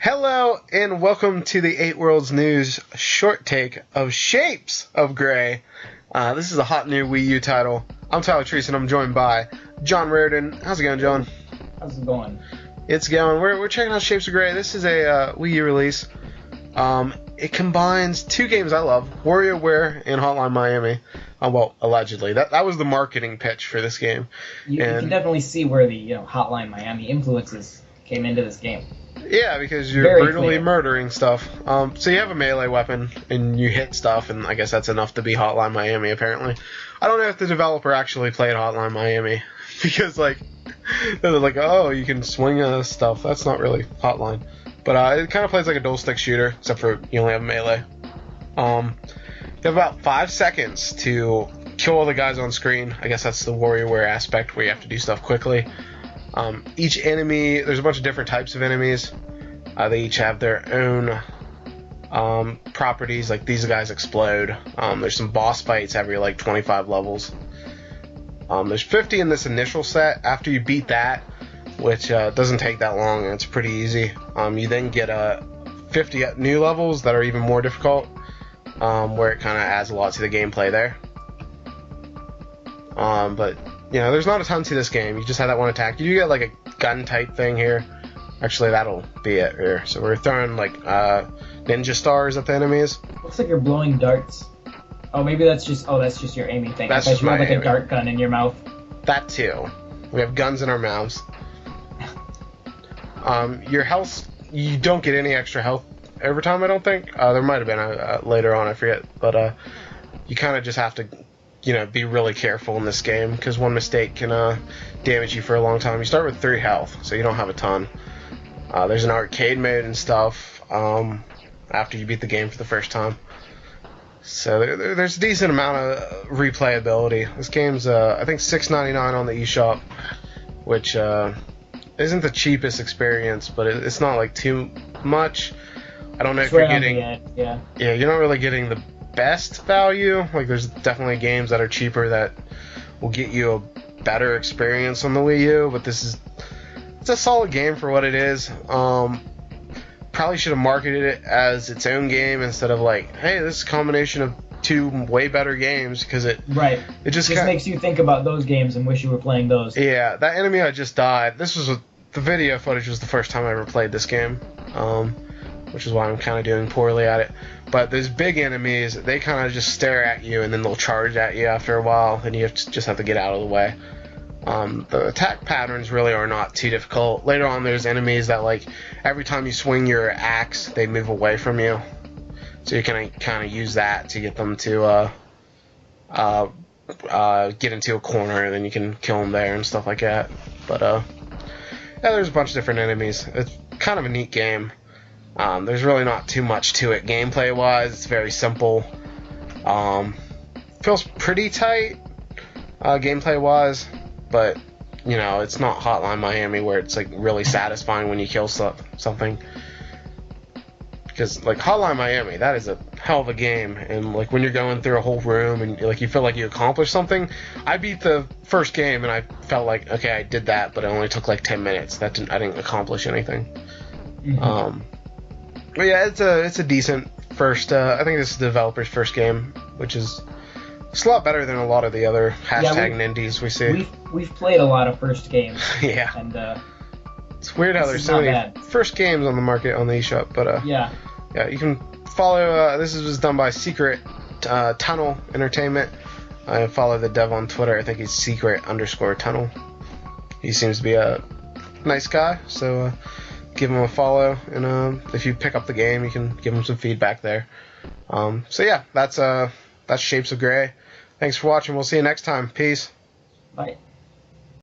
Hello and welcome to the 8 Worlds News short take of Shapes of Grey. This is a hot new Wii U title. I'm Tyler Treese and I'm joined by John Reardon. How's it going, John? How's it going? It's going. We're checking out Shapes of Grey. This is a Wii U release. It combines two games I love, WarioWare and Hotline Miami. Well, allegedly. That was the marketing pitch for this game. You can definitely see where the Hotline Miami influences came into this game. Yeah, because you're Very brutally clear. murdering stuff. So you have a melee weapon, and you hit stuff, and I guess that's enough to be Hotline Miami, apparently. I don't know if the developer actually played Hotline Miami, because, they're like, oh, you can swing stuff. That's not really Hotline. But it kind of plays like a dual-stick shooter, except for you only have melee. You have about 5 seconds to kill all the guys on screen. I guess that's the WarioWare aspect, where you have to do stuff quickly. Each enemy, there's a bunch of different types of enemies. They each have their own properties, like these guys explode. There's some boss fights every 25 levels. There's 50 in this initial set. After you beat that, which doesn't take that long, and it's pretty easy, you then get 50 new levels that are even more difficult, where it kind of adds a lot to the gameplay there. But there's not a ton to this game. You just have that one attack. You do get a gun type thing here. Actually, that'll be it here. So we're throwing ninja stars at the enemies. Looks like you're blowing darts. Oh, maybe that's just your aiming thing. That's I just bet you my have aiming. a dart gun in your mouth. That too. We have guns in our mouths. Your health, you don't get any extra health over time, I don't think. There might have been later on, I forget. But you kind of just have to be really careful in this game, because one mistake can damage you for a long time. You start with 3 health, so you don't have a ton. There's an arcade mode and stuff after you beat the game for the first time. So there's a decent amount of replayability. This game's, I think, $6.99 on the eShop, which isn't the cheapest experience, but it's not too much. I don't know if you're getting... Yeah, you're not really getting the best value. There's definitely games that are cheaper that will get you a better experience on the Wii U, but it's a solid game for what it is. Probably should have marketed it as its own game instead of hey, this is a combination of two way better games, because it just makes you think about those games and wish you were playing those. Yeah, that enemy I just died. The video footage was the first time I ever played this game, which is why I'm kind of doing poorly at it. But those big enemies, they kind of just stare at you, and then they'll charge at you after a while, and you just have to get out of the way. The attack patterns really are not too difficult. Later on, there's enemies that, every time you swing your axe, they move away from you. So you can kind of use that to get them to get into a corner, and then you can kill them there and stuff like that. But, there's a bunch of different enemies. It's kind of a neat game. There's really not too much to it gameplay-wise. It's very simple. Feels pretty tight gameplay-wise, but it's not Hotline Miami where it's really satisfying when you kill something. Because Hotline Miami, that is a hell of a game, and when you're going through a whole room and you feel like you accomplished something. I beat the first game and I felt okay, I did that, but it only took 10 minutes. I didn't accomplish anything. Mm-hmm. But yeah, it's a decent first. I think this is the developer's first game, which is it's a lot better than a lot of the other #Nindies we see. We've played a lot of first games. Yeah. And it's weird how there's so many first games on the market on the eShop, but yeah, you can follow. This was done by Secret Tunnel Entertainment. I follow the dev on Twitter. I think he's Secret_Tunnel. He seems to be a nice guy, so give him a follow, and if you pick up the game, you can give him some feedback there. So yeah, that's Shapes of Grey. Thanks for watching. We'll see you next time. Peace. Bye.